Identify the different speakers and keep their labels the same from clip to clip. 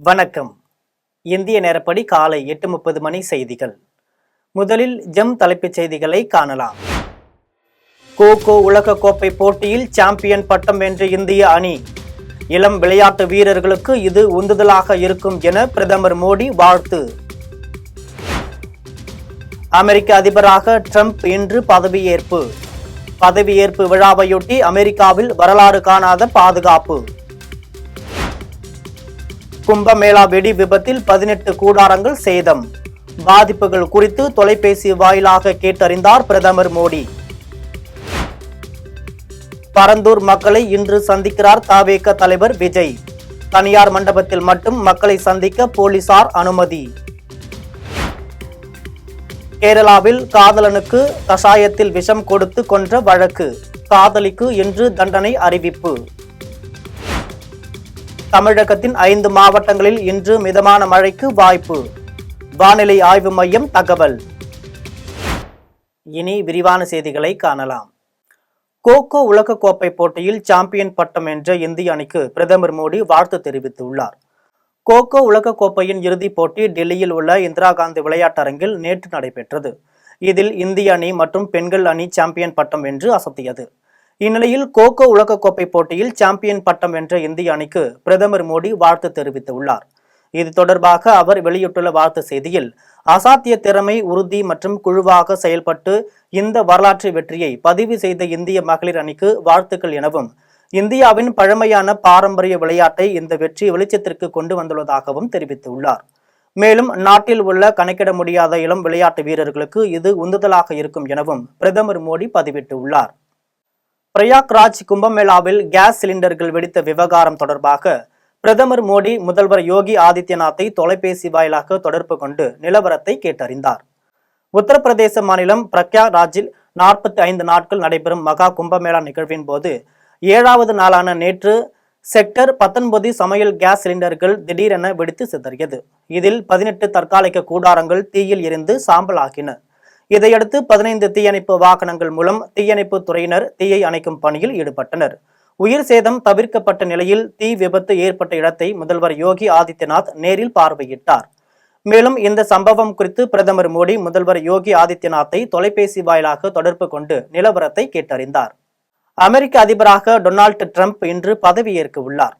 Speaker 1: வணக்கம். இந்திய நேரப்படி காலை 8:30 மணி செய்திகள். முதலில் தலைப்புச் செய்திகளை காணலாம். கோகோ உலகக்கோப்பை போட்டியில் சாம்பியன் பட்டம் வென்ற இந்திய அணி. இளம் விளையாட்டு வீரர்களுக்கு இது உந்துதலாக இருக்கும் என பிரதமர் மோடி வாழ்த்து. அமெரிக்க அதிபராக ட்ரம்ப் இன்று பதவியேற்பு. பதவியேற்பு விழாவையொட்டி அமெரிக்காவில் வரலாறு காணாத பாதுகாப்பு. கும்பமேளா வெடி விபத்தில் 18 கூடாரங்கள் சேதம். பாதிப்புகள் குறித்து தொலைபேசி வாயிலாக கேட்டறிந்தார் பிரதமர் மோடி. பரந்தூர் மக்களை இன்று சந்திக்கிறார் தவேக தலைவர் விஜய். தனியார் மண்டபத்தில் மட்டும் மக்களை சந்திக்க போலீசார் அனுமதி. கேரளாவில் காதலனுக்கு கஷாயத்தில் விஷம் கொடுத்து கொன்ற வழக்கு. காதலிக்கு இன்று தண்டனை அறிவிப்பு. தமிழகத்தின் 5 மாவட்டங்களில் இன்று மிதமான மழைக்கு வாய்ப்பு. வானிலை ஆய்வு மையம் தகவல். இனி விரிவான செய்திகளை காணலாம். கோகோ உலகக்கோப்பை போட்டியில் சாம்பியன் பட்டம் வென்ற இந்திய அணிக்கு பிரதமர் மோடி வாழ்த்து தெரிவித்துள்ளார். கோகோ உலகக்கோப்பையின் இறுதிப் போட்டி டெல்லியில் உள்ள இந்திரா காந்தி விளையாட்டரங்கில் நேற்று நடைபெற்றது. இதில் இந்திய அணி மற்றும் பெண்கள் அணி சாம்பியன் பட்டம் வென்று அசத்தியது. இந்நிலையில் கோகோ உலகக்கோப்பை போட்டியில் சாம்பியன் பட்டம் வென்ற இந்திய அணிக்கு பிரதமர் மோடி வாழ்த்து தெரிவித்துள்ளார். இது தொடர்பாக அவர் வெளியிட்டுள்ள வாழ்த்து செய்தியில், அசாத்திய திறமை, உறுதி மற்றும் குழுவாக செயல்பட்டு இந்த வரலாற்று வெற்றியை பதிவு செய்த இந்திய மகளிர் அணிக்கு வாழ்த்துக்கள் எனவும், இந்தியாவின் பழமையான பாரம்பரிய விளையாட்டை இந்த வெற்றி வெளிச்சத்திற்கு கொண்டு வந்துள்ளதாகவும் தெரிவித்துள்ளார். மேலும் நாட்டில் உள்ள கணக்கிட முடியாத இளம் விளையாட்டு வீரர்களுக்கு இது உந்துதலாக இருக்கும் எனவும் பிரதமர் மோடி பதிவிட்டுள்ளார். பிரயாக்ராஜ் கும்பமேளாவில் கேஸ் சிலிண்டர்கள் வெடித்த விவகாரம் தொடர்பாக பிரதமர் மோடி முதல்வர் யோகி ஆதித்யநாத்தை தொலைபேசி வாயிலாக தொடர்பு கொண்டு நிலவரத்தை கேட்டறிந்தார். உத்தரப்பிரதேச மாநிலம் பிரயாக்ராஜில் 45 நாட்கள் நடைபெறும் மகா கும்பமேளா நிகழ்வின் போது 7வது நாளான நேற்று செக்டர் 19 சமையல் கேஸ் சிலிண்டர்கள் திடீரென வெடித்து சிதறியது. இதில் 18 தற்காலிக கூடாரங்கள் தீயில் எரிந்து சாம்பல் ஆகின. இதையடுத்து 15 தீயணைப்பு வாகனங்கள் மூலம் தீயணைப்பு துறையினர் தீயை அணைக்கும் பணியில் ஈடுபட்டனர். உயிர் சேதம் தவிர்க்கப்பட்ட நிலையில் தீ விபத்து ஏற்பட்ட இடத்தை முதல்வர் யோகி ஆதித்யநாத் நேரில் பார்வையிட்டார். மேலும் இந்த சம்பவம் குறித்து பிரதமர் மோடி முதல்வர் யோகி ஆதித்யநாத்தை தொலைபேசி வாயிலாக தொடர்பு கொண்டு நிலவரத்தை கேட்டறிந்தார். அமெரிக்க அதிபராக டொனால்டு ட்ரம்ப் இன்று பதவியேற்க உள்ளார்.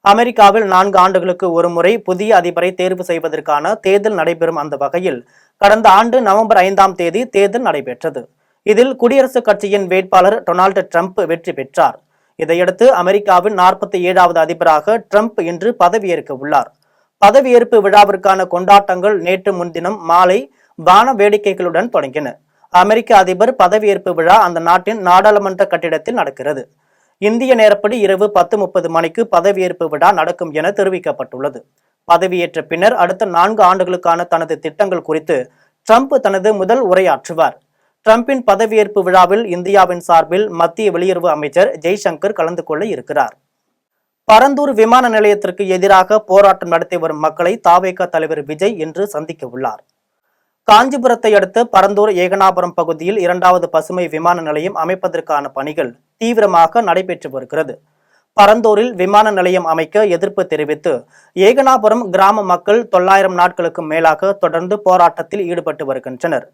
Speaker 1: அமெரிக்காவில் 4 ஆண்டுகளுக்கு ஒருமுறை புதிய அதிபரை தேர்வு செய்வதற்கான தேர்தல் நடைபெறும். அந்த வகையில் கடந்த ஆண்டு நவம்பர் 5ஆம் தேதி தேர்தல் நடைபெற்றது. இதில் குடியரசுக் கட்சியின் வேட்பாளர் டொனால்டு ட்ரம்ப் வெற்றி பெற்றார். இதையடுத்து அமெரிக்காவின் 47வது அதிபராக ட்ரம்ப் இன்று பதவியேற்க உள்ளார். பதவியேற்பு விழாவிற்கான கொண்டாட்டங்கள் நேற்று முன்தினம் மாலை வான வேடிக்கைகளுடன் தொடங்கின. அமெரிக்க அதிபர் பதவியேற்பு விழா அந்த நாட்டின் நாடாளுமன்ற கட்டிடத்தில் நடக்கிறது. இந்திய நேரப்படி இரவு 10:30 மணிக்கு பதவியேற்பு விழா நடக்கும் என தெரிவிக்கப்பட்டுள்ளது. பதவியேற்ற பின்னர் அடுத்த 4 ஆண்டுகளுக்கான தனது திட்டங்கள் குறித்து ட்ரம்ப் தனது முதல் உரையாற்றுவார். ட்ரம்பின் பதவியேற்பு விழாவில் இந்தியாவின் சார்பில் மத்திய வெளியுறவு அமைச்சர் ஜெய்சங்கர் கலந்து கொள்ள இருக்கிறார். பரந்தூர் விமான நிலையத்திற்கு எதிராக போராட்டம் நடத்தி வரும் மக்களை தவேக தலைவர் விஜய் இன்று சந்திக்க உள்ளார். காஞ்சிபுரத்தை அடுத்த பரந்தூர் ஏகனாபுரம் பகுதியில் 2வது பசுமை விமான நிலையம் அமைப்பதற்கான பணிகள் தீவிரமாக நடைபெற்று வருகிறது. பரந்தூரில் விமான நிலையம் அமைக்க எதிர்ப்பு தெரிவித்து ஏகனாபுரம் கிராம மக்கள் 900 நாட்களுக்கு மேலாக தொடர்ந்து போராட்டத்தில் ஈடுபட்டு வருகின்றனர்.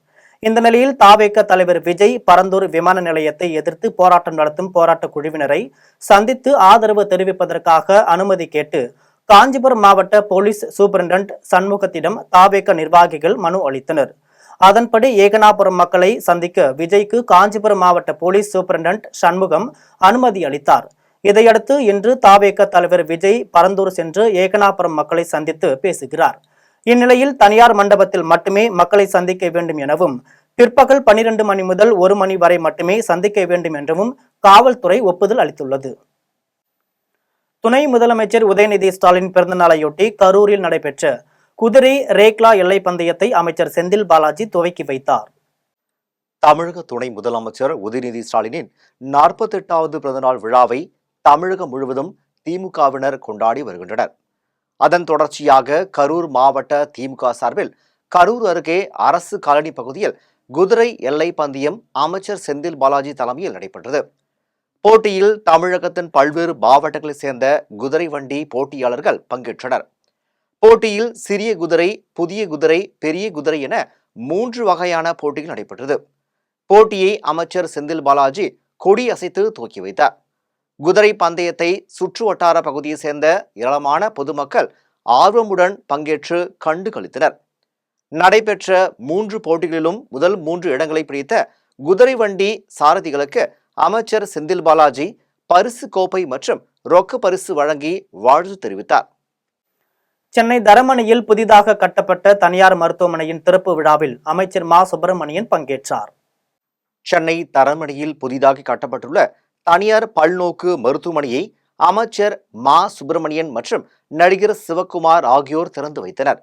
Speaker 1: இந்த நிலையில் தவேக தலைவர் விஜய் பரந்தூர் விமான நிலையத்தை எதிர்த்து போராட்டம் நடத்தும் போராட்ட குழுவினரை சந்தித்து ஆதரவு தெரிவிப்பதற்காக அனுமதி கேட்டு காஞ்சிபுரம் மாவட்ட போலீஸ் சூப்பரண்டன்ட் சண்முகத்திடம் தவேக நிர்வாகிகள் மனு அளித்தனர். அதன்படி ஏகனாபுரம் மக்களை சந்திக்க விஜய்க்கு காஞ்சிபுரம் மாவட்ட போலீஸ் சூப்பரண்டன்ட் சண்முகம் அனுமதி அளித்தார். இதையடுத்து இன்று தவேக தலைவர் விஜய் பரந்தூர் சென்று ஏகனாபுரம் மக்களை சந்தித்து பேசுகிறார். இந்நிலையில் தனியார் மண்டபத்தில் மட்டுமே மக்களை சந்திக்க வேண்டும் எனவும், பிற்பகல் 12 மணி முதல் 1 மணி வரை மட்டுமே சந்திக்க வேண்டும் என்றும் காவல்துறை ஒப்புதல் அளித்துள்ளது. துணை முதலமைச்சர் உதயநிதி ஸ்டாலின் பிறந்த நாளையொட்டி கரூரில் நடைபெற்ற குதிரை ரேக்லா எல்லை பந்தயத்தை அமைச்சர் செந்தில் பாலாஜி துவக்கி வைத்தார்.
Speaker 2: தமிழக துணை முதலமைச்சர் உதயநிதி ஸ்டாலினின் 48வது பிறந்தநாள் விழாவை தமிழகம் முழுவதும் திமுகவினர் கொண்டாடி வருகின்றனர். அதன் தொடர்ச்சியாக கரூர் மாவட்ட திமுக சார்பில் கரூர் அருகே அரசு காலனி பகுதியில் குதிரை எல்லை பந்தயம் அமைச்சர் செந்தில் பாலாஜி தலைமையில் நடைபெற்றது. போட்டியில் தமிழகத்தின் பல்வேறு மாவட்டங்களைச் சேர்ந்த குதிரை வண்டி போட்டியாளர்கள் பங்கேற்றனர். போட்டியில் சிறிய குதிரை, புதிய குதிரை, பெரிய குதிரை என 3 வகையான போட்டிகள் நடைபெற்றது. போட்டியை அமைச்சர் செந்தில் பாலாஜி கொடி அசைத்து துவக்கி வைத்தார். குதிரை பந்தயத்தை சுற்று வட்டார பகுதியை சேர்ந்த ஏராளமான பொதுமக்கள் ஆர்வமுடன் பங்கேற்று கண்டு களித்தனர். நடைபெற்ற 3 போட்டிகளிலும் முதல் 3 இடங்களை பிடித்த குதிரை வண்டி சாரதிகளுக்கு அமைச்சர் செந்தில் பாலாஜி பரிசு கோப்பை மற்றும் ரொக்க பரிசு வழங்கி வாழ்த்து தெரிவித்தார்.
Speaker 1: சென்னை தரமணியில் புதிதாக கட்டப்பட்ட தனியார் மருத்துவமனையின் திறப்பு விழாவில் அமைச்சர் மா சுப்பிரமணியன் பங்கேற்றார்.
Speaker 2: சென்னை தரமணியில் புதிதாக கட்டப்பட்டுள்ள தனியார் பல்நோக்கு மருத்துவமனையை அமைச்சர் மா சுப்பிரமணியன் மற்றும் நடிகர் சிவக்குமார் ஆகியோர் திறந்து வைத்தனர்.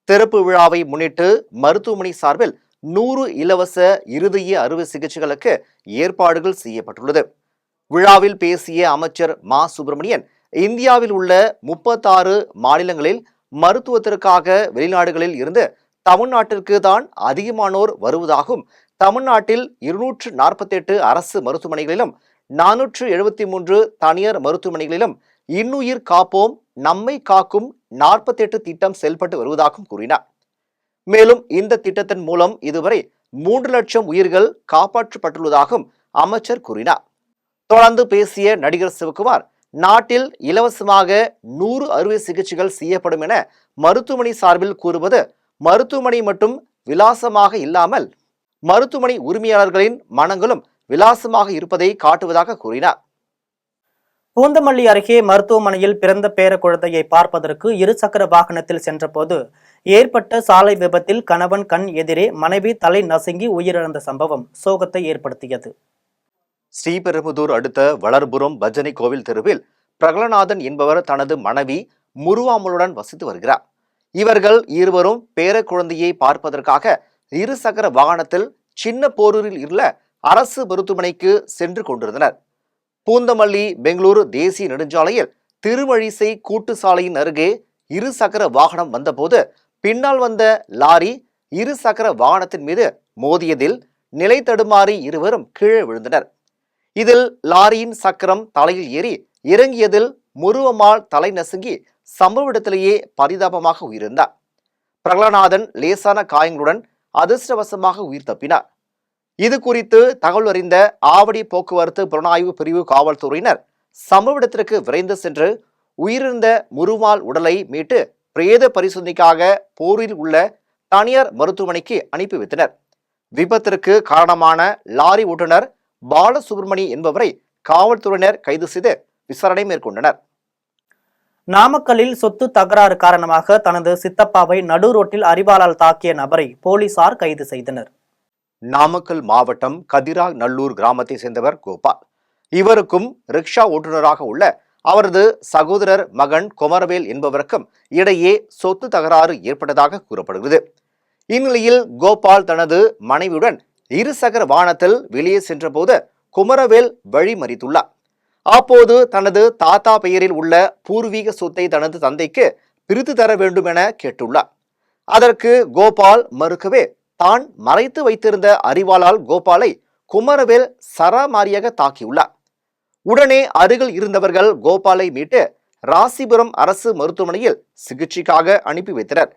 Speaker 2: திறப்பு விழாவை முன்னிட்டு மருத்துவமனை சார்பில் 100 இலவச இருதய அறுவை சிகிச்சைகளுக்கு ஏற்பாடுகள் செய்யப்பட்டுள்ளது. விழாவில் பேசிய அமைச்சர் மா சுப்பிரமணியன், இந்தியாவில் உள்ள 36 மாநிலங்களில் மருத்துவத்திற்காக வெளிநாடுகளில் இருந்து தமிழ்நாட்டிற்கு தான் அதிகமானோர் வருவதாகவும், தமிழ்நாட்டில் 248 அரசு மருத்துவமனைகளிலும் 473 தனியார் மருத்துவமனைகளிலும் இன்னுயிர் காப்போம் நம்மை காக்கும் 48 திட்டம் செயல்பட்டு வருவதாகவும் கூறினார். மேலும் இந்த திட்டத்தின் மூலம் இதுவரை 3 லட்சம் உயிர்கள் காப்பாற்றப்பட்டுள்ளதாகவும் அமைச்சர் கூறினார். தொடர்ந்து பேசிய நடிகர் சிவக்குமார், நாட்டில் இலவசமாக 100 அறுவை சிகிச்சைகள் செய்யப்படும் என மருத்துவமனை சார்பில் கூறுவது மருத்துவமனை மட்டும் விலாசமாக இல்லாமல் மருத்துவமனை உரிமையாளர்களின் மனங்களும் விலாசமாக இருப்பதை காட்டுவதாக கூறினார்.
Speaker 1: பூந்தமல்லி அருகே மருத்துவமனையில் பிறந்த பேர குழந்தையை பார்ப்பதற்கு இருசக்கர வாகனத்தில் சென்றபோது ஏற்பட்ட சாலை விபத்தில் கணவன் கண் எதிரே மனைவி தலை நசுங்கி உயிரிழந்த சம்பவம் சோகத்தை ஏற்படுத்தியது.
Speaker 2: ஸ்ரீபெரும்புதூர் அடுத்த வளர்புரம் பஜனை கோவில் தெருவில் பிரகலநாதன் என்பவர் தனது மனைவி முருவாமலுடன் வசித்து வருகிறார். இவர்கள் இருவரும் பேர குழந்தையை பார்ப்பதற்காக இருசக்கர வாகனத்தில் சின்ன போரூரில் உள்ள அரசு மருத்துவமனைக்கு சென்று கொண்டிருந்தனர். பூந்தமல்லி பெங்களூரு தேசிய நெடுஞ்சாலையில் திருவழிசை கூட்டு சாலையின் அருகே இருசக்கர வாகனம் வந்தபோது பின்னால் வந்த லாரி இருசக்கர வாகனத்தின் மீது மோதியதில் நிலை தடுமாறி இருவரும் கீழே விழுந்தனர். இதில் லாரியின் சக்கரம் தலையில் ஏறி இறங்கியதில் முருவம்மாள் தலை நசுங்கி சம்பவ இடத்திலேயே பரிதாபமாக உயிரிழந்தார். பிரகலநாதன் லேசான காயங்களுடன் அதிர்ஷ்டவசமாக உயிர் தப்பினார். இது குறித்து தகவல் அறிந்த ஆவடி போக்குவரத்து புலனாய்வு பிரிவு காவல்துறையினர் சம்பவ இடத்திற்கு விரைந்து சென்று உயிரிழந்த முருமால் உடலை மீட்டு பிரேத பரிசோதனைக்காக போரில் உள்ள தனியார் மருத்துவமனைக்கு அனுப்பி வைத்தனர். விபத்திற்கு காரணமான லாரி ஓட்டுநர் பாலசுப்ரமணி என்பவரை காவல்துறையினர் கைது செய்து விசாரணை மேற்கொண்டனர்.
Speaker 1: நாமக்கல்லில் சொத்து தகராறு காரணமாக தனது சித்தப்பாவை நடு ரோட்டில் அரிவாளால் தாக்கிய நபரை போலீசார் கைது செய்தனர்.
Speaker 2: நாமக்கல் மாவட்டம் கதிரா நல்லூர் கிராமத்தை சேர்ந்தவர் கோபால். இவருக்கும் ரிக்ஷா ஓட்டுநராக உள்ள அவரது சகோதரர் மகன் குமரவேல் என்பவருக்கும் இடையே சொத்து தகராறு ஏற்பட்டதாக கூறப்படுகிறது. இந்நிலையில் கோபால் தனது மனைவியுடன் இருசக்கர வாகனத்தில் வெளியே சென்றபோது குமரவேல் வழி மறித்துள்ளார். அப்போது தனது தாத்தா பெயரில் உள்ள பூர்வீக சொத்தை தனது தந்தைக்கு பிரித்து தர வேண்டும் என கேட்டுள்ளார். அதற்கு கோபால் மறுக்கவே தான் மறைத்து வைத்திருந்த அரிவாளால் கோபாலை குமரவேல் சராமாரியாக தாக்கியுள்ளார். உடனே அருகில் இருந்தவர்கள் கோபாலை மீட்டு ராசிபுரம் அரசு மருத்துவமனையில் சிகிச்சைக்காக அனுப்பி வைத்தனர்.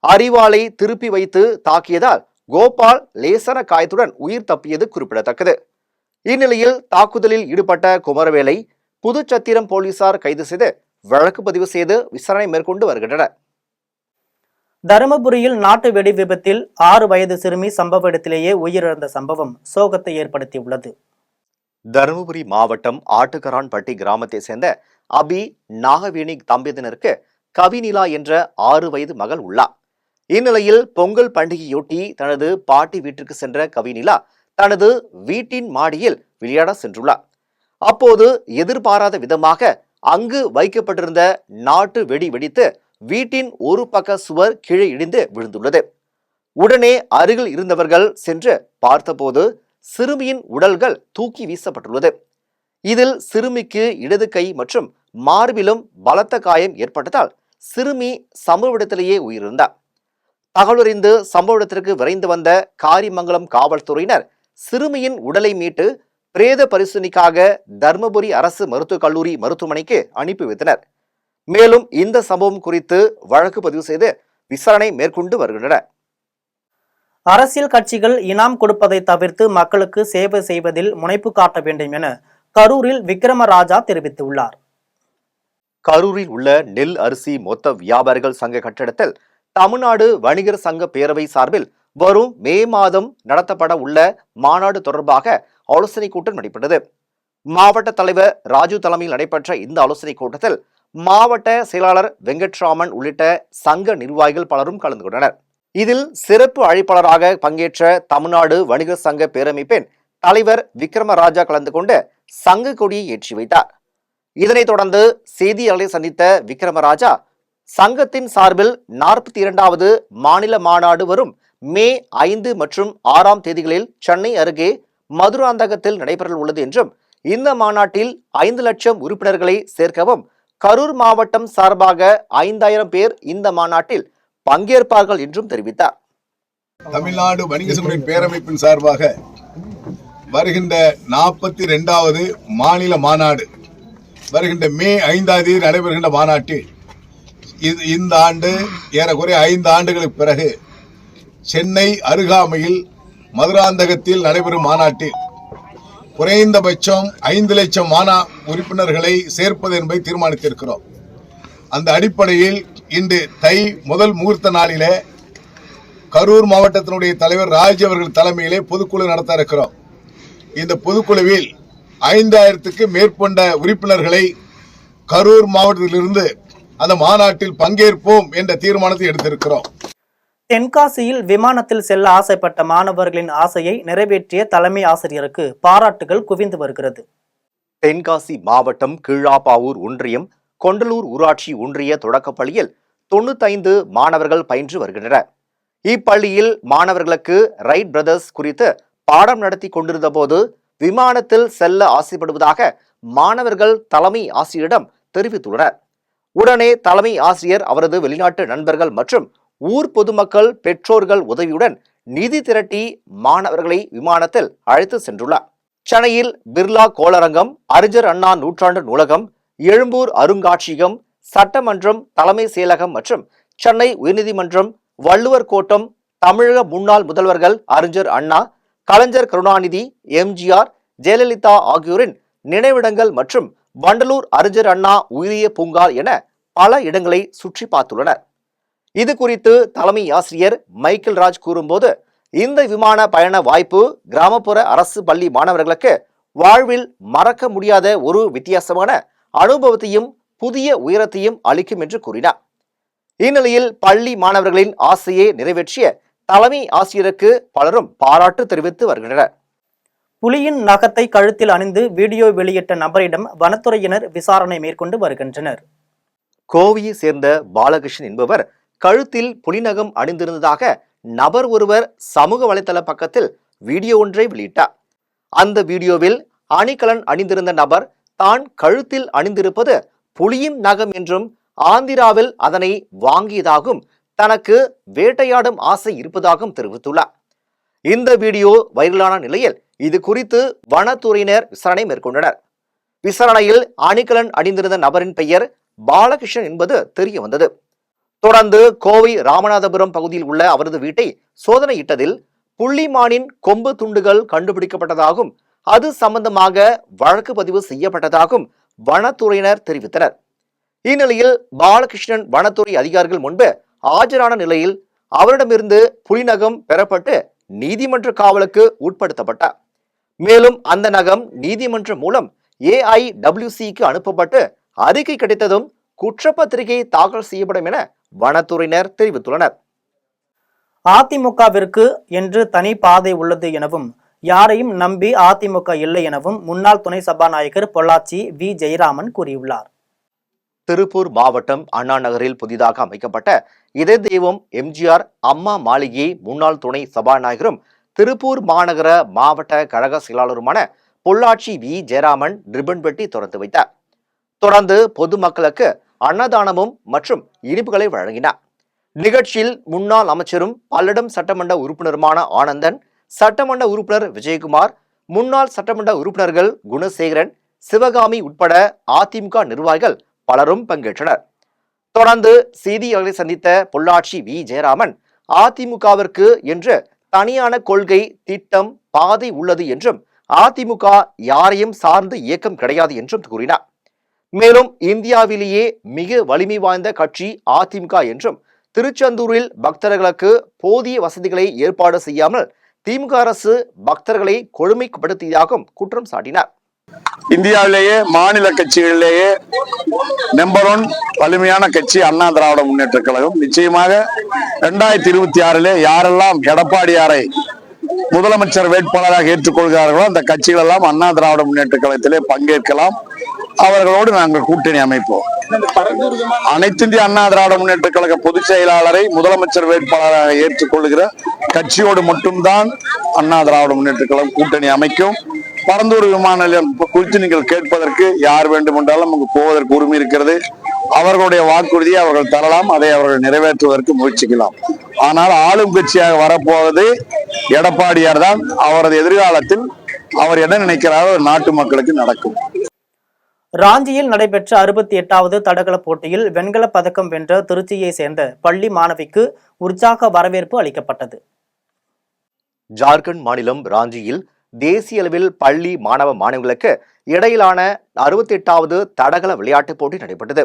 Speaker 2: அரிவாளை திருப்பி வைத்து தாக்கியதால் கோபால் லேசான காயத்துடன் உயிர் தப்பியது குறிப்பிடத்தக்கது. இந்நிலையில் தாக்குதலில் ஈடுபட்ட குமரவேலை புதுச்சத்திரம் போலீசார் கைது செய்து வழக்கு பதிவு செய்து விசாரணை மேற்கொண்டு வருகின்றனர்.
Speaker 1: தருமபுரியில் நாட்டு வெடி விபத்தில் 6 வயது சிறுமி சம்பவ இடத்திலேயே உயிரிழந்த சம்பவம் சோகத்தை ஏற்படுத்தியுள்ளது.
Speaker 2: தருமபுரி மாவட்டம் ஆட்டுக்கரான்பட்டி கிராமத்தை சேர்ந்த அபி நாகவேணி தம்பதியினருக்கு கவினிலா என்ற 6 வயது மகள் உள்ளார். இந்நிலையில் பொங்கல் பண்டிகையொட்டி தனது பாட்டி வீட்டிற்கு சென்ற கவினிலா தனது வீட்டின் மாடியில் விளையாட சென்றுள்ளார். அப்போது எதிர்பாராத விதமாக அங்கு வைக்கப்பட்டிருந்த நாட்டு வெடி வெடித்து வீட்டின் ஒரு பக்க சுவர் கீழே இடிந்து விழுந்துள்ளது. உடனே அருகில் இருந்தவர்கள் சென்று பார்த்தபோது சிறுமியின் உடல்கள் தூக்கி வீசப்பட்டுள்ளது. இதில் சிறுமிக்கு இடது கை மற்றும் மார்பிலும் பலத்த காயம் ஏற்பட்டதால் சிறுமி சம்பவ இடத்திலேயே உயிரிழந்தார். தகவலறிந்து சம்பவ இடத்திற்கு விரைந்து வந்த காரிமங்கலம் காவல்துறையினர் சிறுமியின் உடலை மீட்டு பிரேத பரிசோதனைக்காக தர்மபுரி அரசு மருத்துவக் கல்லூரி மருத்துவமனைக்கு அனுப்பி வைத்தனர். மேலும் இந்த சம்பவம் குறித்து வழக்கு பதிவு செய்து விசாரணை மேற்கொண்டு வருகின்றனர்.
Speaker 1: அரசியல் கட்சிகள் இனாம் கொடுப்பதை தவிர்த்து மக்களுக்கு சேவை செய்வதில் முனைப்பு காட்ட வேண்டும் என கரூரில் விக்ரமராஜா தெரிவித்துள்ளார்.
Speaker 2: கரூரில் உள்ள நெல் அரிசி மொத்த வியாபாரிகள் சங்க கட்டிடத்தில் தமிழ்நாடு வணிகர் சங்க பேரவை சார்பில் வரும் மே மாதம் நடத்தப்பட உள்ள மாநாடு தொடர்பாக ஆலோசனை கூட்டம் நடைபெற்றது. மாவட்ட தலைவர் ராஜு தலைமையில் நடைபெற்ற இந்த ஆலோசனை கூட்டத்தில் மாவட்ட செயலாளர் வெங்கட்ராமன் உள்ளிட்ட சங்க நிர்வாகிகள் பலரும் கலந்து கொண்டனர். இதில் சிறப்பு அழைப்பாளராக பங்கேற்ற தமிழ்நாடு வணிகர் சங்க பேரமைப்பின் தலைவர் விக்ரமராஜா கலந்து கொண்டு சங்க கொடியை ஏற்றி வைத்தார். இதனைத் தொடர்ந்து செய்தியாளர்களை சந்தித்த விக்ரமராஜா, சங்கத்தின் சார்பில் 42வது மாநில மாநாடு வரும் மே 5 மற்றும் 6 தேதிகளில் சென்னை அருகே மதுராந்தகத்தில் நடைபெற உள்ளது என்றும், இந்த மாநாட்டில் 5 லட்சம் உறுப்பினர்களை சேர்க்கவும் கரூர் மாவட்டம் சார்பாக 5000 பேர் இந்த மாநாட்டில் பங்கேற்பார்கள் என்றும் தெரிவித்தார்.
Speaker 3: தமிழ்நாடு வணிக சங்கங்களின் பேரமைப்பின் சார்பாக வருகின்ற 42வது மாநில மாநாடு வருகின்ற மே 5ஆம் தேதி நடைபெறுகின்ற மாநாட்டில் இந்த ஆண்டு ஏறக்குறைய 5 ஆண்டுகளுக்கு பிறகு சென்னை அருகாமையில் மதுராந்தகத்தில் நடைபெறும் மாநாட்டில் குறைந்தபட்சம் 5 லட்சம் உறுப்பினர்களை சேர்ப்பது என்பதை தீர்மானித்திருக்கிறோம். அந்த அடிப்படையில் இன்று தை முதல் முகூர்த்த நாளிலே கரூர் மாவட்டத்தினுடைய தலைவர் ராஜ் அவர்கள் தலைமையிலே பொதுக்குழு நடத்த இருக்கிறோம். இந்த பொதுக்குழுவில் 5000க்கு மேற்பட்ட உறுப்பினர்களை கரூர் மாவட்டத்திலிருந்து அந்த மாநாட்டில் பங்கேற்போம் என்ற தீர்மானத்தை எடுத்திருக்கிறோம்.
Speaker 1: தென்காசியில் விமானத்தில் செல்ல ஆசைப்பட்ட மாணவர்களின் ஆசையை நிறைவேற்றிய தலைமை ஆசிரியருக்கு பாராட்டுகள் குவிந்து வருகிறது.
Speaker 2: தென்காசி மாவட்டம் கீழாப்பாவூர் ஒன்றியம் கொண்டலூர் ஊராட்சி ஒன்றிய தொடக்கப்பள்ளியில் 95 மாணவர்கள் பயின்று வருகின்றனர். இப்பள்ளியில் மாணவர்களுக்கு ரைட் பிரதர்ஸ் குறித்து பாடம் நடத்தி கொண்டிருந்த போது விமானத்தில் செல்ல ஆசைப்படுவதாக மாணவர்கள் தலைமை ஆசிரியரிடம் தெரிவித்துள்ளனர். உடனே தலைமை ஆசிரியர் அவரது வெளிநாட்டு நண்பர்கள் மற்றும் ஊர் பொதுமக்கள் பெற்றோர்கள் உதவியுடன் நிதி திரட்டி மாணவர்களை விமானத்தில் அழைத்து சென்றுள்ளார். சென்னையில் பிர்லா கோளரங்கம், அறிஞர் அண்ணா நூற்றாண்டு நூலகம், எழும்பூர் அருங்காட்சியகம், சட்டமன்றம் தலைமை செயலகம் மற்றும் சென்னை உயர்நீதிமன்றம், வள்ளுவர் கோட்டம், தமிழக முன்னாள் முதல்வர்கள் அறிஞர் அண்ணா, கலைஞர் கருணாநிதி, எம்ஜிஆர், ஜெயலலிதா ஆகியோரின் நினைவிடங்கள் மற்றும் வண்டலூர் அறிஞர் அண்ணா உயிரிய பூங்கா என பல இடங்களை சுற்றி பார்த்துள்ளனர். இது குறித்து தலைமை ஆசிரியர் மைக்கேல் ராஜ் கூறும்போது, இந்த விமான பயண வாய்ப்பு கிராமப்புற அரசு பள்ளி மாணவர்களுக்கு வாழ்வில் மறக்க முடியாத ஒரு வித்தியாசமான அனுபவத்தையும் புதிய உயரத்தையும் அளிக்கும் என்று கூறினார். இந்நிலையில் பள்ளி மாணவர்களின் ஆசையை நிறைவேற்றிய தலைமை ஆசிரியருக்கு பலரும் பாராட்டு தெரிவித்து வருகின்றனர்.
Speaker 1: புலியின் நகத்தை கழுத்தில் அணிந்து வீடியோ வெளியிட்ட நபரிடம் வனத்துறையினர் விசாரணை மேற்கொண்டு வருகின்றனர்.
Speaker 2: கோவையை சேர்ந்த பாலகிருஷ்ணன் என்பவர் கழுத்தில் புலிநகம் அணிந்திருந்ததாக நபர் ஒருவர் சமூக வலைதள பக்கத்தில் வீடியோ ஒன்றை வெளியிட்டார். அந்த வீடியோவில் அணிகலன் அணிந்திருந்த நபர் தான் கழுத்தில் அணிந்திருப்பது புலியின் நகம் என்றும், ஆந்திராவில் அதனை வாங்கியதாகவும், தனக்கு வேட்டையாடும் ஆசை இருப்பதாகவும் தெரிவித்துள்ளார். இந்த வீடியோ வைரலான நிலையில் இது குறித்து வனத்துறையினர் விசாரணை மேற்கொண்டனர். விசாரணையில் அணிகலன் அணிந்திருந்த நபரின் பெயர் பாலகிருஷ்ணன் என்பது தெரிய வந்தது. தொடர்ந்து கோவை ராமநாதபுரம் பகுதியில் உள்ள அவரது வீட்டை சோதனையிட்டதில் புள்ளிமானின் கொம்பு துண்டுகள் கண்டுபிடிக்கப்பட்டதாகவும், அது சம்பந்தமாக வழக்கு பதிவு செய்யப்பட்டதாகவும் வனத்துறையினர் தெரிவித்தனர். இந்நிலையில் பாலகிருஷ்ணன் வனத்துறை அதிகாரிகள் முன்பு ஆஜரான நிலையில் அவரிடமிருந்து புலிநகம் பெறப்பட்டு நீதிமன்ற காவலுக்கு உட்படுத்தப்பட்டார். மேலும் அந்த நகம் நீதிமன்றம் மூலம் AIWCக்கு அனுப்பப்பட்டு அறிக்கை கிடைத்ததும் குற்றப்பத்திரிகை தாக்கல் செய்யப்படும் என வனத்துறையினர் தெரிவித்துள்ளனர்.
Speaker 1: அதிமுகவிற்கு என்று தனி பாதை உள்ளது எனவும், யாரையும் நம்பி அதிமுக இல்லை எனவும் முன்னாள் துணை சபாநாயகர் பொள்ளாச்சி வி. ஜெயராமன் கூறியுள்ளார்.
Speaker 2: திருப்பூர் மாவட்டம் அண்ணா நகரில் புதிதாக அமைக்கப்பட்ட இதய தெய்வம் எம்ஜிஆர் அம்மா மாளிகையை முன்னாள் துணை சபாநாயகரும் திருப்பூர் மாநகர மாவட்ட கழக செயலாளருமான பொள்ளாச்சி வி. ஜெயராமன் ரிப்பன் வெட்டி திறந்து வைத்தார். தொடர்ந்து பொதுமக்களுக்கு அன்னதானமும் மற்றும் இனிப்புகளை வழங்கினார். நிகழ்ச்சியில் முன்னாள் அமைச்சரும் பல்லடம் சட்டமன்ற உறுப்பினருமான ஆனந்தன், சட்டமன்ற உறுப்பினர் விஜயகுமார், முன்னாள் சட்டமன்ற உறுப்பினர்கள் குணசேகரன், சிவகாமி உட்பட அதிமுக நிர்வாகிகள் பலரும் பங்கேற்றனர். தொடர்ந்து செய்தியாளர்களை சந்தித்த பொள்ளாச்சி வி ஜெயராமன், அதிமுகவிற்கு என்று தனியான கொள்கை, திட்டம், பாதை உள்ளது என்றும் அதிமுக யாரையும் சார்ந்த இயக்கம் கிடையாது என்றும் கூறினார். மேலும் இந்தியாவிலேயே மிக வலிமை வாய்ந்த கட்சி அதிமுக என்றும் திருச்செந்தூரில் பக்தர்களுக்கு போதிய வசதிகளை ஏற்பாடு செய்யாமல் திமுக அரசு பக்தர்களை கொடுமைப்படுத்தியதாகவும் குற்றம் சாட்டினார்.
Speaker 4: இந்தியாவிலேயே மாநில கட்சிகளிலேயே நம்பர் 1 வலிமையான கட்சி அண்ணா திராவிட முன்னேற்ற கழகம். நிச்சயமாக 2026 யாரெல்லாம் எடப்பாடியாரை முதலமைச்சர் வேட்பாளராக ஏற்றுக்கொள்கிறார்களோ அந்த கட்சிகள் எல்லாம் அண்ணா திராவிட முன்னேற்ற கழகத்திலே பங்கேற்கலாம். அவர்களோடு நாங்கள் கூட்டணி அமைப்போம். அனைத்து இந்திய அண்ணா திராவிட முன்னேற்ற கழக பொதுச் செயலாளரை முதலமைச்சர் வேட்பாளராக ஏற்றுக்கொள்கிற கட்சியோடு மட்டும்தான் அண்ணா திராவிட முன்னேற்ற கழகம் கூட்டணி அமைக்கும். பரந்தூர் விமான நிலையம் குறித்து நீங்கள் கேட்பதற்கு யார் வேண்டுமென்றாலும் அங்கு போவதற்கு உரிமை இருக்கிறது. அவர்களுடைய வாக்குறுதியை அவர்கள் தரலாம், அதை அவர்கள் நிறைவேற்றுவதற்கு முயற்சிக்கலாம். ஆனால் ஆளும் கட்சியாக வரப்போவது எடப்பாடியார் தான். அவரது எதிர்காலத்தில் அவர் என்ன நினைக்கிறாரோ நாட்டு மக்களுக்கு நடக்கும்.
Speaker 1: ராஞ்சியில் நடைபெற்ற 68வது தடகள போட்டியில் வெண்கலப் பதக்கம் வென்ற திருச்சியை சேர்ந்த பள்ளி மாணவிக்கு உற்சாக வரவேற்பு அளிக்கப்பட்டது.
Speaker 2: ஜார்க்கண்ட் மாநிலம் ராஞ்சியில் தேசிய அளவில் பள்ளி மாணவ மாணவிகளுக்கு இடையிலான 68வது தடகள விளையாட்டுப் போட்டி நடைபெற்றது.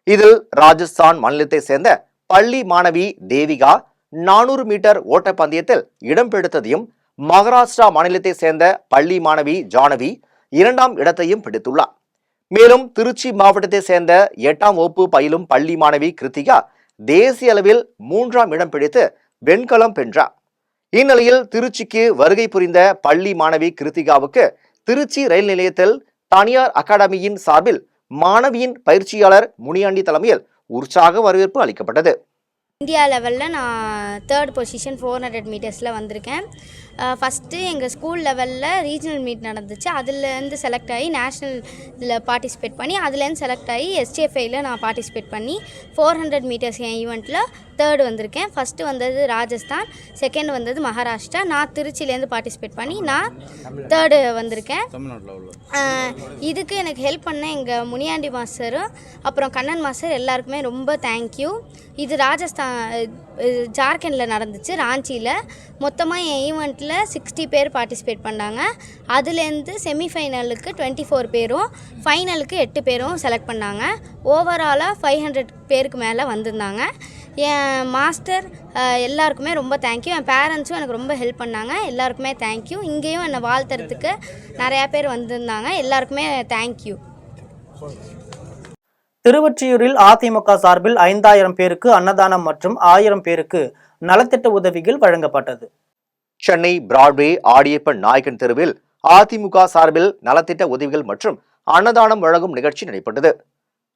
Speaker 2: இதில் ராஜஸ்தான் மாநிலத்தை சேர்ந்த பள்ளி மாணவி தேவிகா 400 மீட்டர் ஓட்டப்பந்தயத்தில் இடம் பிடித்ததையும், மகாராஷ்டிரா மாநிலத்தை சேர்ந்த பள்ளி மாணவி ஜானவி 2ஆம் இடத்தையும் பிடித்துள்ளார். மேலும் திருச்சி மாவட்டத்தை சேர்ந்த 8ஆம் வகுப்பு பயிலும் பள்ளி மாணவி கிருத்திகா தேசிய அளவில் 3ஆம் இடம் பிடித்து வெண்கலம் வென்றார். இந்நிலையில் திருச்சிக்கு வருகை புரிந்த பள்ளி மாணவி கிருத்திகாவுக்கு திருச்சி ரயில் நிலையத்தில் தனியார் அகாடமியின் சார்பில் மாணவியின் பயிற்சியாளர் முனியாண்டி தலைமையில் உற்சாக வரவேற்பு அளிக்கப்பட்டது.
Speaker 5: இந்தியா லெவலில் நான் 3rd பொசிஷன் 400 மீட்டர்ஸில் வந்திருக்கேன். ஃபஸ்ட்டு எங்கள் ஸ்கூல் லெவலில் ரீஜனல் மீட் நடந்துச்சு. அதுலேருந்து செலக்ட் ஆகி நேஷ்னல் இதில் பார்ட்டிசிபேட் பண்ணி அதுலேருந்து செலக்ட் ஆகி எஸ்டிஎஃப்ஐயில் நான் பார்ட்டிசிபேட் பண்ணி 400 மீட்டர்ஸ் என் ஈவெண்ட்டில் 3rd வந்திருக்கேன். ஃபஸ்ட்டு வந்தது ராஜஸ்தான், 2nd வந்தது மகாராஷ்டிரா. நான் திருச்சியிலேருந்து பார்ட்டிசிபேட் பண்ணி நான் 3rd வந்திருக்கேன். இதுக்கு எனக்கு ஹெல்ப் பண்ண எங்கள் முனியாண்டி மாஸ்டரும் அப்புறம் கண்ணன் மாஸ்டர் எல்லாருக்குமே ரொம்ப தேங்க்யூ. இது ஜார்க்கண்டில் நடந்துச்சு, ராஞ்சியில். மொத்தமாக என் ஈவெண்ட்டில் 60 பேர் பார்ட்டிசிபேட் பண்ணாங்க. அதுலேருந்து செமிஃபைனலுக்கு 24 பேரும், ஃபைனலுக்கு 8 பேரும் செலக்ட் பண்ணாங்க. ஓவராலாக 500 பேருக்கு மேலே வந்திருந்தாங்க. என் மாஸ்டர் எல்லாருக்குமே ரொம்ப தேங்க்யூ. என் பேரண்ட்ஸும் எனக்கு ரொம்ப ஹெல்ப் பண்ணாங்க. எல்லாருக்குமே தேங்க்யூ. இங்கேயும் என்னை வாழ்த்துறதுக்கு நிறையா பேர் வந்திருந்தாங்க. எல்லாருக்குமே தேங்க்யூ.
Speaker 1: திருவொற்றியூரில் அதிமுக சார்பில் 5000 பேருக்கு அன்னதானம் மற்றும் 1000 பேருக்கு நலத்திட்ட உதவிகள் வழங்கப்பட்டது.
Speaker 2: சென்னை பிராட்வே ஆடியப்பன் நாயக்கன் தெருவில் அதிமுக சார்பில் நலத்திட்ட உதவிகள் மற்றும் அன்னதானம் வழங்கும் நிகழ்ச்சி நடைபெற்றது.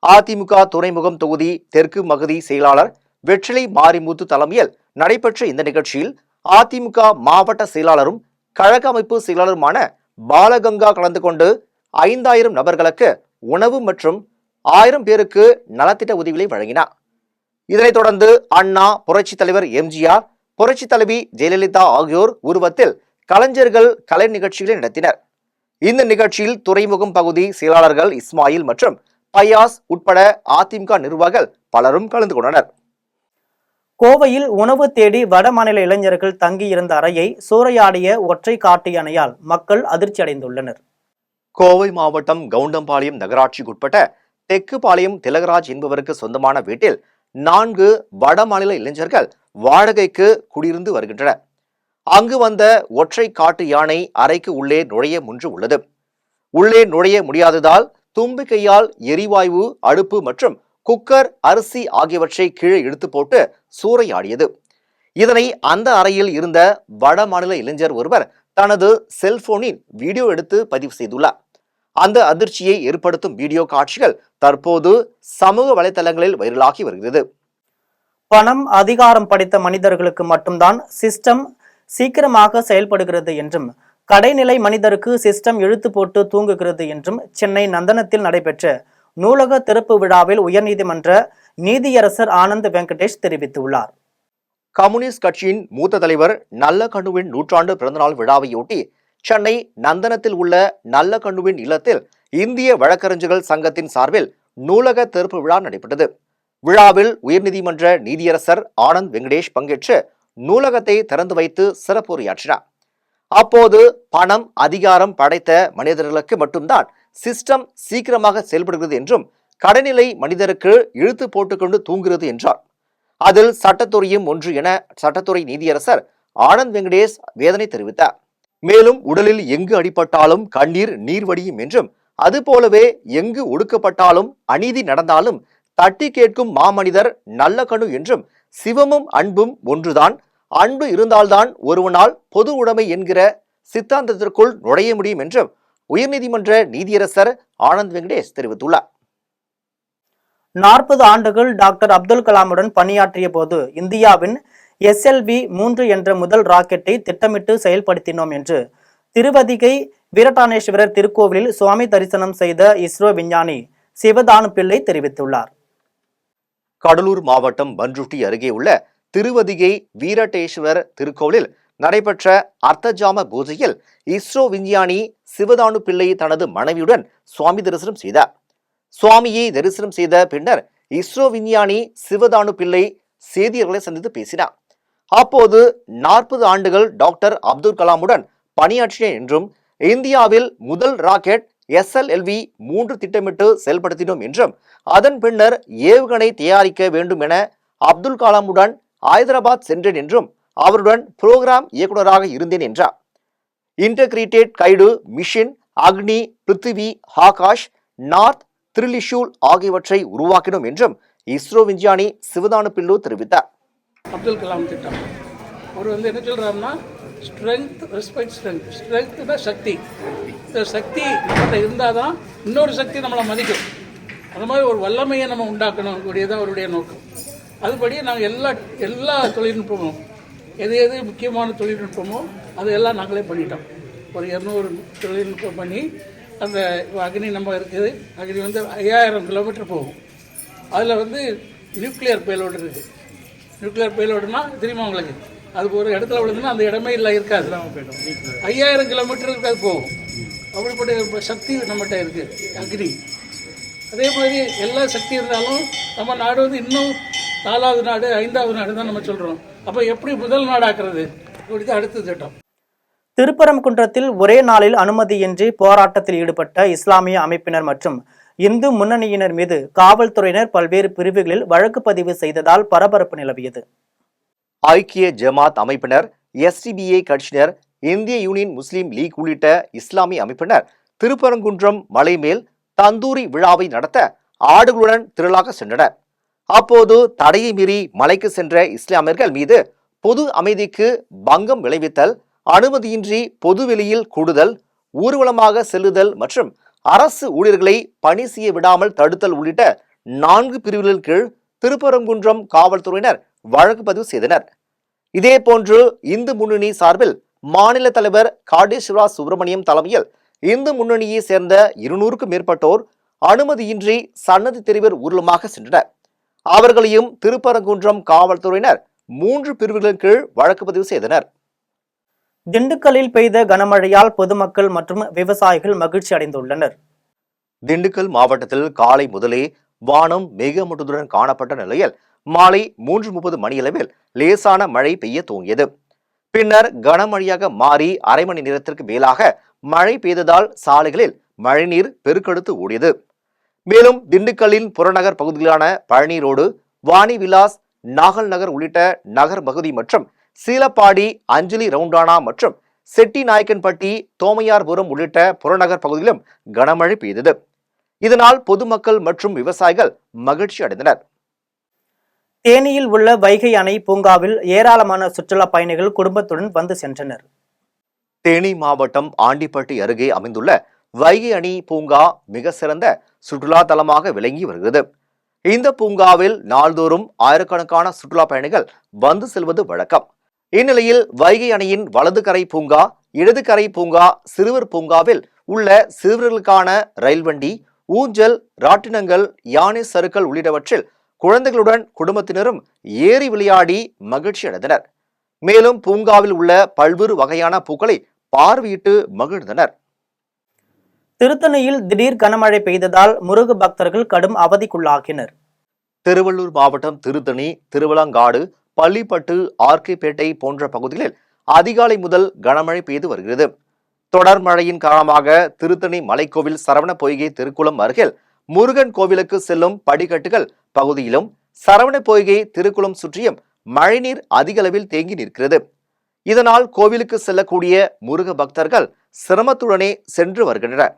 Speaker 2: அதிமுக துறைமுகம் தொகுதி தெற்கு பகுதி செயலாளர் வெற்றிலை மாரிமுத்து தலைமையில் நடைபெற்ற இந்த நிகழ்ச்சியில் அதிமுக மாவட்ட செயலாளரும் கழக அமைப்பு செயலாளருமான பாலகங்கா கலந்து கொண்டு 5000 நபர்களுக்கு உணவு மற்றும் 1000 பேருக்கு நலத்திட்ட உதவிகளை வழங்கினார். இதனைத் தொடர்ந்து அண்ணா, புரட்சி தலைவர் எம்ஜிஆர், புரட்சி தலைவி ஜெயலலிதா ஆகியோர் உருவத்தில் கலைஞர்கள் கலை நிகழ்ச்சிகளை நடத்தினர். இந்த நிகழ்ச்சியில் துறைமுகம் பகுதி செயலாளர்கள் இஸ்மாயில் மற்றும் பயாஸ் உட்பட அதிமுக நிர்வாகிகள் பலரும் கலந்து கொண்டனர்.
Speaker 1: கோவையில் உணவு தேடி வட மாநில இளைஞர்கள் தங்கியிருந்த அறையை சூறையாடிய ஒற்றை காட்டு யானையால் மக்கள் அதிர்ச்சி அடைந்துள்ளனர்.
Speaker 2: கோவை மாவட்டம் கவுண்டம்பாளையம் நகராட்சிக்குட்பட்ட தெக்குப்பாளையம் திலகராஜ் என்பவருக்கு சொந்தமான வீட்டில் 4 வட மாநில இளைஞர்கள் வாடகைக்கு குடியிருந்து வருகின்றனர். அங்கு வந்த ஒற்றை காட்டு யானை அறைக்கு உள்ளே நுழைய முன்று உள்ளது. உள்ளே நுழைய முடியாததால் தும்பிக்கையால் எரிவாயு, அடுப்பு மற்றும் குக்கர், அரிசி ஆகியவற்றை கீழே இழுத்து போட்டு சூறையாடியது. இதனை அந்த அறையில் இருந்த வட மாநில இளைஞர் ஒருவர் தனது செல்போனில் வீடியோ எடுத்து பதிவு செய்துள்ளார். அந்த அதிர்ச்சியை ஏற்படுத்தும் வீடியோ காட்சிகள் தற்போது சமூக வலைதளங்களில் வைரலாகி வருகிறது.
Speaker 1: பணம், அதிகாரம் படைத்த மனிதர்களுக்கு மட்டும்தான் சிஸ்டம் சீக்கிரமாக செயல்படுகிறது என்றும், கடைநிலை மனிதருக்கு சிஸ்டம் இழுத்து போட்டு தூங்குகிறது என்றும் சென்னை நந்தனத்தில் நடைபெற்ற நூலக திறப்பு விழாவில் உயர்நீதிமன்ற நீதியரசர் ஆனந்த் வெங்கடேஷ் தெரிவித்துள்ளார்.
Speaker 2: கம்யூனிஸ்ட் கட்சியின் மூத்த தலைவர் நல்லகண்ணுவின் 100ஆண்டு பிறந்தநாள் விழாவையொட்டி சென்னை நந்தனத்தில் உள்ள நல்லகண்ணுவின் இல்லத்தில் இந்திய வழக்கறிஞர்கள் சங்கத்தின் சார்பில் நூலக திறப்பு விழா நடைபெற்றது. விழாவில் உயர்நீதிமன்ற நீதியரசர் ஆனந்த் வெங்கடேஷ் பங்கேற்று நூலகத்தை திறந்து வைத்து சிறப்புரையாற்றினார். அப்போது பணம் அதிகாரம் படைத்த மனிதர்களுக்கு மட்டும்தான் சிஸ்டம் சீக்கிரமாக செயல்படுகிறது என்றும் கடைநிலை மனிதருக்கு இழுத்து போட்டுக்கொண்டு தூங்குகிறது என்றார். அதில் சட்டத்துறையும் ஒன்று என சட்டத்துறை நீதியரசர் ஆனந்த் வெங்கடேஷ் வேதனை தெரிவித்தார். மேலும் உடலில் எங்கு அடிபட்டாலும் கண்ணீர் நீர் வடியும் என்றும் அதுபோலவே எங்கு ஒடுக்கப்பட்டாலும் அநீதி நடந்தாலும் தட்டி கேட்கும் மாமனிதர் நல்ல கணு என்றும் சிவமும் அன்பும் ஒன்றுதான், அன்பு இருந்தால்தான் ஒருவனால் பொது உடைமை என்கிற சித்தாந்தத்திற்குள் நுழைய முடியும் என்றும் உயர்நீதிமன்ற நீதியரசர் ஆனந்த் வெங்கடேஷ் தெரிவித்துள்ளார்.
Speaker 1: 40 ஆண்டுகள் டாக்டர் அப்துல் கலாமுடன் பணியாற்றிய போது இந்தியாவின் SLV-3 என்ற முதல் ராக்கெட்டை திட்டமிட்டு செயல்படுத்தினோம் என்று திருவதிகை வீரட்டானேஸ்வரர் திருக்கோவிலில் சுவாமி தரிசனம் செய்த இஸ்ரோ விஞ்ஞானி சிவதானு பிள்ளை தெரிவித்துள்ளார்.
Speaker 2: கடலூர் மாவட்டம் பன்ருட்டி அருகே உள்ள திருவதிகை வீரட்டேஸ்வர் திருக்கோவிலில் நடைபெற்ற அர்த்தஜாம பூஜையில் இஸ்ரோ விஞ்ஞானி சிவதானு பிள்ளை தனது மனைவியுடன் சுவாமி தரிசனம் செய்தார். சுவாமியை தரிசனம் செய்த பின்னர் இஸ்ரோ விஞ்ஞானி சிவதானு பிள்ளை செய்தியாளர்களை சந்தித்து பேசினார். அப்போது 40 ஆண்டுகள் டாக்டர் அப்துல் கலாமுடன் பணியாற்றினேன் என்றும் இந்தியாவில் முதல் ராக்கெட் SLV-3 திட்டமிட்டு செயல்படுத்தினோம் என்றும் அதன் பின்னர் ஏவுகணை தயாரிக்க வேண்டும் என அப்துல் கலாமுடன் ஹைதராபாத் சென்றேன் என்றும் அவருடன் புரோகிராம் இயக்குநராக இருந்தேன் என்றார். இன்டகிரேட்டட் கைடு மிஷின், அக்னி, பிருத்திவி, ஆகாஷ், நார்த், திரிலிஷூல் ஆகியவற்றை உருவாக்கினோம் என்றும் இஸ்ரோ விஞ்ஞானி சிவதானு பிள்ளை தெரிவித்தார்.
Speaker 6: அப்துல் கலாம் திட்டம் அவர் என்ன சொல்றாருன்னா, ஸ்ட்ரென்த் ரெஸ்பெக்ட் ஸ்ட்ரென்த். ஸ்ட்ரென்த்னா சக்தி. இந்த சக்தி நம்மகிட்ட இருந்தால் தான் இன்னொரு சக்தி நம்மளை மதிக்கும். அந்த மாதிரி ஒரு வல்லமையை நம்ம உண்டாக்கணும் கூடியதான் அவருடைய நோக்கம். அதுபடி நாங்கள் எல்லா தொழில்நுட்பமும் எது முக்கியமான தொழில்நுட்பமோ அதையெல்லாம் நாங்களே பண்ணிட்டோம். ஒரு 200 தொழில்நுட்பம் பண்ணி அந்த அக்னி நம்ம இருக்குது. அக்னி 5000 கிலோமீட்டர் போகும். அதில் நியூக்ளியர் பேலோடு இருக்குது. நியூக்ளியர் பேலோடுனா தெரியுமா உங்களுக்கு? அது ஒரு இடத்துல விழுதுன்னா அந்த இடமே இல்லை, இருக்காது. 5000 கிலோமீட்டருக்கு அது போகும். அப்படிப்பட்ட சக்தி நம்மகிட்ட இருக்குது அக்னி. அதே மாதிரி எல்லா சக்தி இருந்தாலும் நம்ம நாடு இன்னும் 4வது நாடு 5வது நாடு தான் நம்ம சொல்கிறோம். அப்போ எப்படி முதல் நாடாக்குறது? இப்படி தான் அடுத்த திட்டம்.
Speaker 1: திருப்பரங்குன்றத்தில் ஒரே நாளில் அனுமதியின்றி போராட்டத்தில் ஈடுபட்ட இஸ்லாமிய அமைப்பினர் மற்றும் இந்து முன்னணியினர் மீது காவல்துறையினர் பல்வேறு பிரிவுகளில் வழக்கு பதிவு செய்ததால் பரபரப்பு நிலவியது.
Speaker 2: ஐக்கிய ஜமாத் அமைப்பினர், SDPI கட்சியினர், இந்திய யூனியன் முஸ்லீம் லீக் உள்ளிட்ட இஸ்லாமிய அமைப்பினர் திருப்பரங்குன்றம் மலை மேல் தந்தூரி விழாவை நடத்த ஆடுகளுடன் திரளாக சென்றனர். அப்போது தடையை மீறி மலைக்கு சென்ற இஸ்லாமியர்கள் மீது பொது அமைதிக்கு பங்கம் விளைவித்தல், அனுமதியின்றி பொதுவெளியில் கூடுதல், ஊர்வலமாக செல்லுதல் மற்றும் அரசு ஊழியர்களை பணி செய்ய விடாமல் தடுத்தல் உள்ளிட்ட 4 பிரிவுகளின் கீழ் திருப்பரங்குன்றம் காவல்துறையினர் வழக்கு பதிவு செய்தனர். இதேபோன்று இந்து முன்னணி சார்பில் மாநில தலைவர் காடேஸ்வரா சுப்பிரமணியம் தலைமையில் இந்து முன்னணியை சேர்ந்த 200க்கும் மேற்பட்டோர் அனுமதியின்றி சன்னதி தெரிவர் ஊர்வலமாக சென்றனர். அவர்களையும் திருப்பரங்குன்றம் காவல்துறையினர் 3 பிரிவுகளின் கீழ் வழக்கு பதிவு செய்தனர்.
Speaker 1: திண்டுக்கல்லில் பெய்த கனமழையால் பொதுமக்கள் மற்றும் விவசாயிகள் மகிழ்ச்சி அடைந்துள்ளனர்.
Speaker 2: திண்டுக்கல் மாவட்டத்தில் காலை முதலே வானம் மேகமூட்டத்துடன் காணப்பட்ட நிலையில் மாலை 3:30 மணியளவில் லேசான மழை பெய்ய துவங்கியது. பின்னர் கனமழையாக மாறி அரை மணி நேரத்திற்கு மேலாக மழை பெய்ததால் சாலைகளில் மழைநீர் பெருக்கெடுத்து ஓடியது. மேலும் திண்டுக்கல்லின் புறநகர் பகுதிகளான பழனி ரோடு, வாணி விலாஸ், நாகல் நகர் உள்ளிட்ட நகர் பகுதி மற்றும் சீலப்பாடி, அஞ்சலி ரவுண்டானா மற்றும் செட்டி நாயக்கன்பட்டி, தோமையார்புரம் உள்ளிட்ட புறநகர் பகுதியிலும் கனமழை பெய்தது. இதனால் பொதுமக்கள் மற்றும் விவசாயிகள் மகிழ்ச்சி அடைந்தனர்.
Speaker 1: தேனியில் உள்ள வைகை அணை பூங்காவில் ஏராளமான சுற்றுலா பயணிகள் குடும்பத்துடன் வந்து சென்றனர்.
Speaker 2: தேனி மாவட்டம் ஆண்டிப்பட்டி அருகே அமைந்துள்ள வைகை அணை பூங்கா மிக சிறந்த சுற்றுலா தலமாக விளங்கி வருகிறது. இந்த பூங்காவில் நாள்தோறும் ஆயிரக்கணக்கான சுற்றுலா பயணிகள் வந்து செல்வது வழக்கம். இந்நிலையில் வைகை அணையின் வலது கரை பூங்கா, இடது கரை பூங்கா, சிறுவர் பூங்காவில் உள்ள சிறுவர்களுக்கான ரயில் வண்டி, ஊஞ்சல், ராட்டினங்கள், யானை சறுக்கல் உள்ளிட்டவற்றில் குழந்தைகளுடன் குடும்பத்தினரும் ஏறி விளையாடி மகிழ்ச்சி அடைந்தனர். மேலும் பூங்காவில் உள்ள பல்வேறு வகையான பூக்களை பார்வையிட்டு மகிழ்ந்தனர்.
Speaker 1: திருத்தணியில் திடீர் கனமழை பெய்ததால் முருக பக்தர்கள் கடும் அவதிக்குள்ளாகினர்.
Speaker 2: திருவள்ளூர் மாவட்டம் திருத்தணி, திருவலங்காடு, பள்ளிப்பட்டு, ஆர்கேபேட்டை போன்ற பகுதிகளில் அதிகாலை முதல் கனமழை பெய்து வருகிறது. தொடர் மழையின் காரணமாக திருத்தணி மலைக்கோவில் சரவண பொய்கை திருக்குளம் அருகில் முருகன் கோவிலுக்கு செல்லும் படிக்கட்டுகள் பகுதியிலும் சரவண பொய்கை திருக்குளம் சுற்றியும் மழைநீர் அதிக அளவில் தேங்கி நிற்கிறது. இதனால் கோவிலுக்கு செல்லக்கூடிய முருக பக்தர்கள் சிரமத்துடனே சென்று வருகின்றனர்.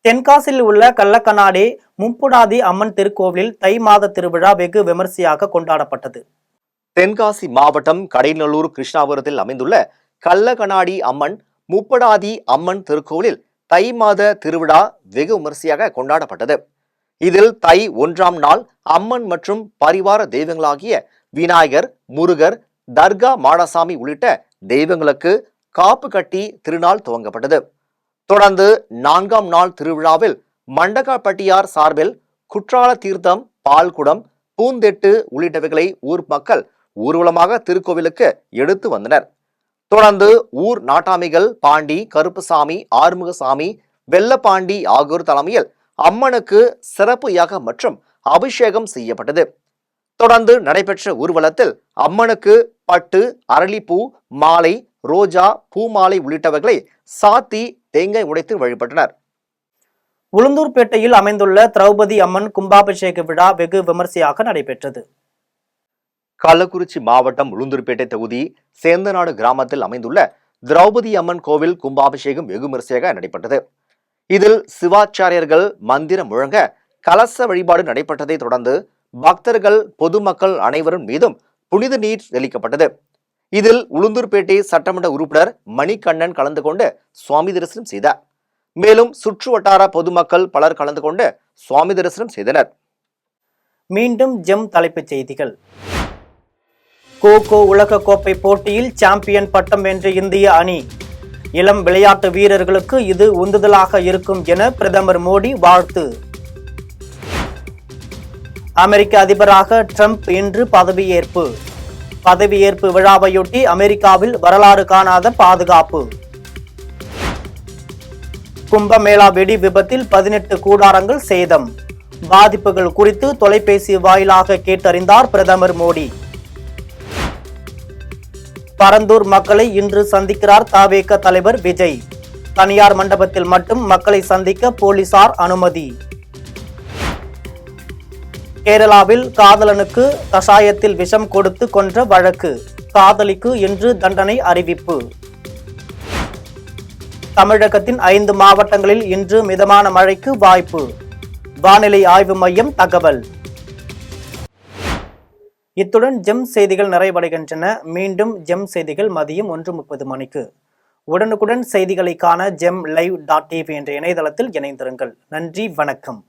Speaker 1: தென்காசியில் உள்ள கள்ளக்கண்ணாடி முப்புடாதி அம்மன் திருக்கோவிலில் தை மாத திருவிழா வெகு விமரிசையாக கொண்டாடப்பட்டது.
Speaker 2: தென்காசி மாவட்டம் கடைநல்லூர் கிருஷ்ணாபுரத்தில் அமைந்துள்ள கள்ளக்கண்ணாடி அம்மன் முப்படாதி அம்மன் திருக்கோவிலில் தை மாத திருவிழா வெகு விமரிசையாக கொண்டாடப்பட்டது. இதில் தை 1ஆம் நாள் அம்மன் மற்றும் பரிவார தெய்வங்களாகிய விநாயகர், முருகர், தர்கா மாடசாமி உள்ளிட்ட தெய்வங்களுக்கு காப்பு கட்டி திருநாள் துவங்கப்பட்டது. தொடர்ந்து 4ஆம் நாள் திருவிழாவில் மண்டகாப்பட்டியார் சார்பில் குற்றால தீர்த்தம், பால்குடம், பூந்தெட்டு உள்ளிட்டவைகளை ஊர் மக்கள் ஊர்வலமாக திருக்கோவிலுக்கு எடுத்து வந்தனர். தொடர்ந்து ஊர் நாட்டாமிகள் பாண்டி, கருப்புசாமி, ஆறுமுகசாமி, வெள்ளப்பாண்டி ஆகியோர் தலைமையில் அம்மனுக்கு சிறப்பு யாகம் மற்றும் அபிஷேகம் செய்யப்பட்டது. தொடர்ந்து நடைபெற்ற ஊர்வலத்தில் அம்மனுக்கு பட்டு, அரளிப்பூ, மாலை, ரோஜா, பூமாலை உள்ளிட்டவைகளை சாத்தி தேங்காய் உடைத்து வழிபட்டனர்.
Speaker 1: உளுந்தூர்பேட்டையில் அமைந்துள்ள திரௌபதி அம்மன் கும்பாபிஷேக விழா வெகு விமரிசையாக நடைபெற்றது.
Speaker 2: கள்ளக்குறிச்சி மாவட்டம் உளுந்தூர்பேட்டை தொகுதி சேந்தநாடு கிராமத்தில் அமைந்துள்ள திரௌபதி அம்மன் கோவில் கும்பாபிஷேகம் வெகு விமரிசையாக நடைபெற்றது. இதில் சிவாச்சாரியர்கள் மந்திரம் முழங்க கலச வழிபாடு நடைபெற்றதை தொடர்ந்து பக்தர்கள், பொதுமக்கள் அனைவரும் மீதும் புனித நீர் தெளிக்கப்பட்டது. இதில் உளுந்தூர்பேட்டை சட்டமன்ற உறுப்பினர் மணிகண்ணன் கலந்து கொண்டு சுவாமி தரிசனம் செய்தார். மேலும் சுற்று வட்டார பொதுமக்கள் பலர் கலந்து கொண்டு சுவாமி தரிசனம் செய்தனர்.
Speaker 1: மீண்டும் ஜெம் தலைப்புச் செய்திகள். கோகோ உலக கோப்பை போட்டியில் சாம்பியன் பட்டம் வென்ற இந்திய அணி. இளம் விளையாட்டு வீரர்களுக்கு இது உந்துதலாக இருக்கும் என பிரதமர் மோடி வாழ்த்து. அமெரிக்க அதிபராக ட்ரம்ப் இன்று பதவியேற்பு. பதவியேற்பு விழாவையொட்டி அமெரிக்காவில் வரலாறு காணாத பாதுகாப்பு. கும்பமேளா வெடி விபத்தில் 18 கூடாரங்கள் சேதம். பாதிப்புகள் குறித்து தொலைபேசி வாயிலாக கேட்டறிந்தார் பிரதமர் மோடி. பரந்தூர் மக்களை இன்று சந்திக்கிறார் தவேக தலைவர் விஜய். தனியார் மண்டபத்தில் மட்டும் மக்களை சந்திக்க போலீசார் அனுமதி. கேரளாவில் காதலனுக்கு கஷாயத்தில் விஷம் கொடுத்து கொன்ற வழக்கு. காதலிக்கு இன்று தண்டனை அறிவிப்பு. தமிழகத்தின் 5 மாவட்டங்களில் இன்று மிதமான மழைக்கு வாய்ப்பு. வானிலை ஆய்வு மையம் தகவல். இத்துடன் ஜெம் செய்திகள் நிறைவடைகின்றன. மீண்டும் ஜெம் செய்திகள் மதியம் 1:30 மணிக்கு. உடனுக்குடன் செய்திகளை காண GemLive.tv என்ற இணையதளத்தில் இணைந்திருங்கள். நன்றி, வணக்கம்.